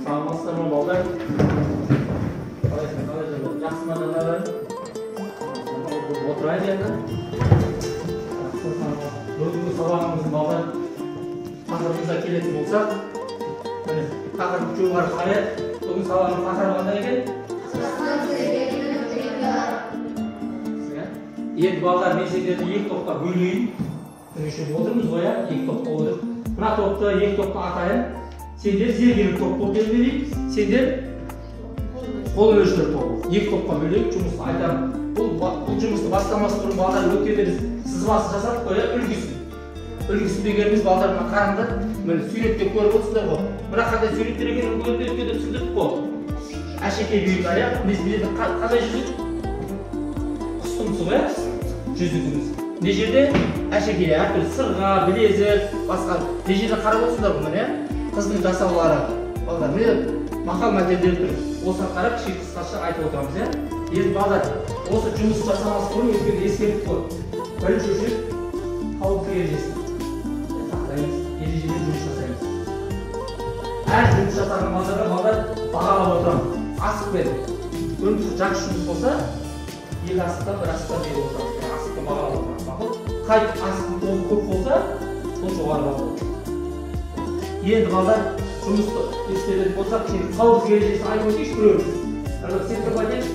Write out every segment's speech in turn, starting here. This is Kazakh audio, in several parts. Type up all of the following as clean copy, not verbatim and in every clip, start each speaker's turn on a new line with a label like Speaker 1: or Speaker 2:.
Speaker 1: Sağlamazsan ballar. Жақсымадан алайын. Отырайын енді. Бүгінгі сабағымыздың балдар тақырыбымызға келетін болсақ, тақырып жоғары қарай. Бүгін сабағымыз тақырыбы қандай екен? Енді балдар мен сендерді екі топқа бөлейін. Үшін отырмыз ғой, екі топқа отырып. Мына топты екі топқа атайын. Сендер зергерлік топ болып белгілейік. Сендер қол өлшер топ. Екі топқа бөлейік, жұмысты айтамын. Бұл жұмысты бастамас бұрын балдар өткенде біз сызбасын жасадық қой, үлгісін. Үлгісін дегеніміз балдарына қараңдар, міне суретте көріп отырсыздар ғой. Бірақ қандай суреттер екенін өткенде түсіндірдік қой. Әшекей бұйымдар, иә? Біз білетін қандай жүзік? Құстың ғой, жүзігіміз. Не жерде? Әшекей, әртүрлі сырға, білезік, басқа. Не жерде қарап отырсыздар ғой, иә? Қыздың жасаулары. Балдар, міне мақал мәтелдер тұр. Осыған қарап кішкене қысқаша айтып отырамыз, иә? Енді балдар, осы жұмыс жасамас бұрын өткенде ескертіп қой. Бірінші үшін қауіпсіздік ережесін сақтаймыз, ережемен жұмыс жасаймыз. Әр жұмыс жасаған балдар бағалап отырамыз. Асықпен. Өмір жақсы жұмыс болса, екі асықтан бір асықтан беріп отырамыз. Асықты бағалап отырамыз. Мақұл? Қай асықтың толы көп болса, сол жоғары бағалап. Енді балдар жұмысты ескеретін болсақ, қауіпсіздік ережесін айтып өтейікші біреуіміз. Сен тұрып айтайын.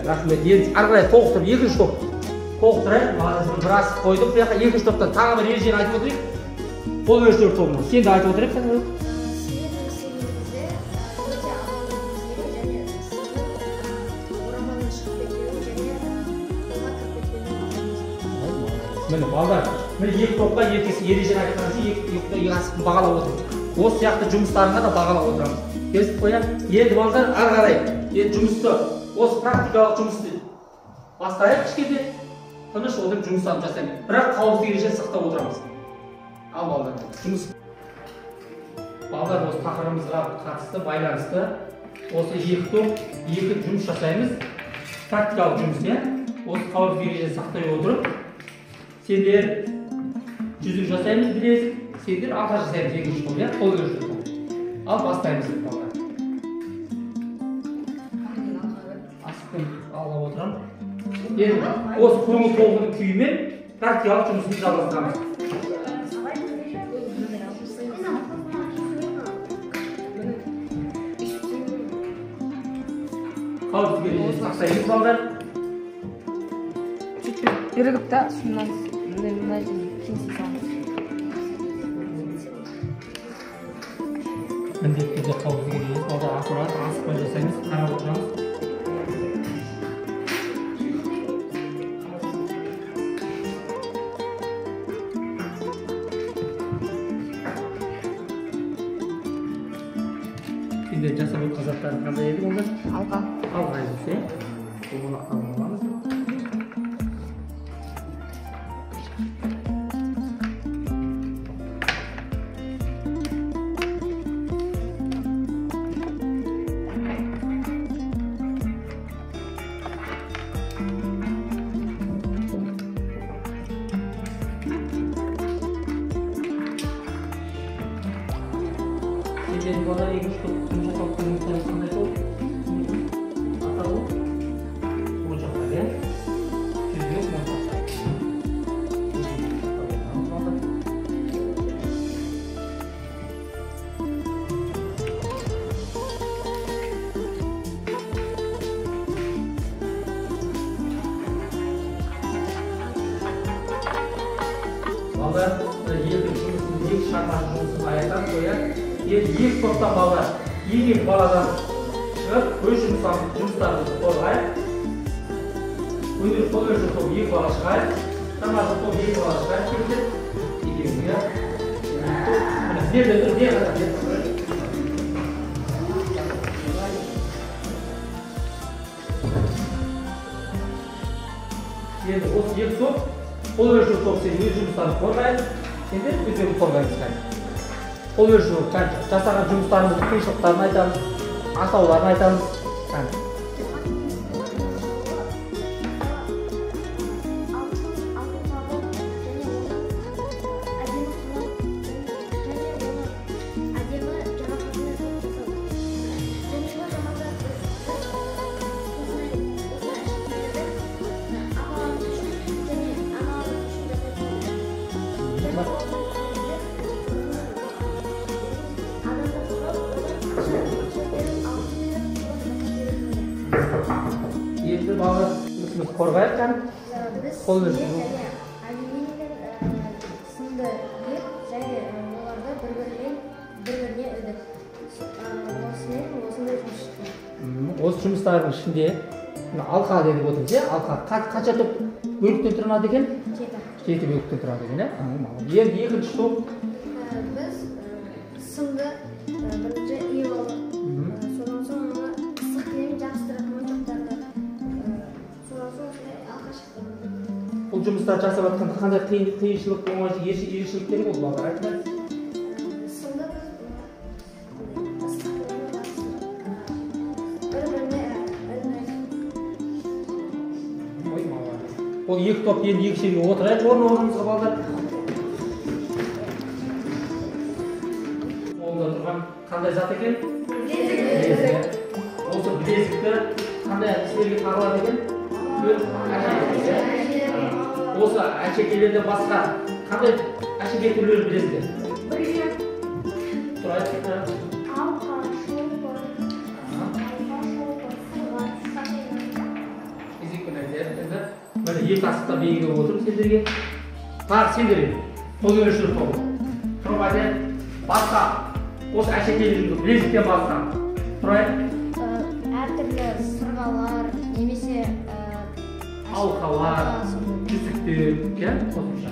Speaker 1: Рахмет. Енді ары қарай толықтырып, екінші топ толықтырайық. Бір асық қойдық. Бұл жаққа екінші топтан тағы бір ережені айтып отырайық. Қол өлшер тобына. Сен де айтып отырайық. Міне балдар, міне екі топқа ережені айтқанымыз екі асықты бағалап отырмыз. Осы сияқты жұмыстарына да бағалап отырамыз. Келістік қой, енді балдар ары қарай. Енді жұмысты осы практикалық жұмысты бастайық кішкене. Тыныш отырып жұмыстарын жасаймыз. Бірақ қауіпсіздік ережесін сақтап отырамыз. Ал балдар, жұмыс. Балдар, осы тақырыбымызға қатысты, байланысты. Осы екі топ, екі жұмыс жасаймыз. Практикалық жұмыс, иә? Осы қауіпсіздік ережесін сақтай отырып, сендер жүзік жасаймыз, білесіз. Сендер ата жасаймыз, екінші топ, иә? Қол өлшер топ. Ал бастаймыз, балдар. Алып отырамын. Енді осы көңіл толқыны күйімен практикалық жұмысымызды жалғастырамыз. Қауіпсіздік ережесін сақтаймыз, балдар.
Speaker 2: Бірігіп та суынан кеңсе саламыз.
Speaker 1: Міндетті түрде қауіпсіздік ережесі, балдар асықпай жасаймыз, қарап отырамыз. Жасап өткен заттар қандай еді онда?
Speaker 2: Алға.
Speaker 1: Алға еді, оны аламыз. Jadi kalau ikut балдар екі шығармашы жұмысын аяқтап қояды. Енді екі топтан балдар, екі баладан шығып, өз жұмыстарымызды қорғайық. Қол өлшеу топ екі бала шығайық, шамашы топ екі бала шығайық келдік. Екеуіне. Енді осы екі топ, қол өлшеу топ сен өз жұмыстарын қорғайық, сендер өздерін қорғайсыздар. Қол өлшеу жасаған жұмыстарымыздың қиыншылықтарын айтамыз, ақауларын айтамыз. Енді балалар өзіміз қорғайық қаным. Қол өлшеу.
Speaker 3: Сынды ет, және оларды бір-біріне өдік. Осымен осындай жұмыс шықты.
Speaker 1: Осы жұмыстардың ішінде алқа деп отырмыз, алқа. Қанша топ бөліктен тұрады екен? 7 бөліктен тұрады екен, енді екінші топ?
Speaker 3: Біз сымды бірінші үй алдық. Содан соң оны ыстық кілем жабыстырып мойындықтарды. Содан соң осындай алқа шықты.
Speaker 1: Бұл жұмыстар жасап жатқанда қандай қиыншылық, оңай ерекшеліктері болды балалар айтыңдар?
Speaker 3: Сымды біз ыстық кілем жабыстырып.
Speaker 1: Ол екі топ енді екі жерге отырайық орнымызға балдар. Қолда тұрған қандай зат екен? Білезік. Осы білезікті қандай істерге тағылады екен? Осы әшекейлерден басқа қандай әшекей түрлері білесіздер? Тұрайық.
Speaker 3: Алқа, шолпы,
Speaker 1: Міне екі асықта бейінге отырып сендерге. Тағы сендерге. Қол өлшеу тобы. Тұрып айтайық. Басқа. Осы әшекейлерді білезіктен басқа. Тұрайық.
Speaker 3: әртүрлі сырғалар, немесе
Speaker 1: алқалар, жүзіктер, қосымша.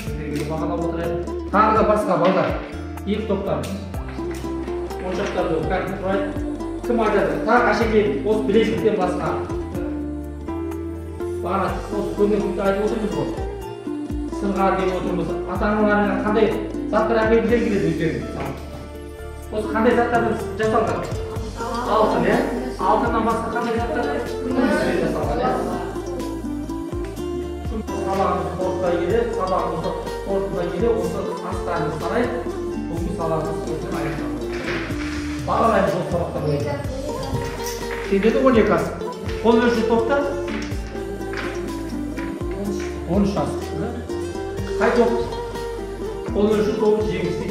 Speaker 1: Сендерге бағалап отырайық. Тағы да басқа балдар. Екі топтарымыз. Моншақтарды тұрайық. Кім айтады? Тағы әшекей осы білезіктен басқа. Бағана осы көңіл айтып отырмыз ғой. Сырға деп отырмыз. Ата-аналарыңа қандай заттар әкелгілер келеді өздеріңіз? Осы қандай заттарды жасалған? Алтын, иә? Алтыннан басқа қандай заттар? Күмістен жасалған, иә? Сабағымыз қорытпай келе, осы астарымыз қарай, бүгінгі сабағымыз өткен аяқталды. Бағалаймыз осы сабақтар бойынша. Сендерде 12 асық. Қол өлшеу топта 13 асық. Қай топ? Қол өлшеу тобы жеңісті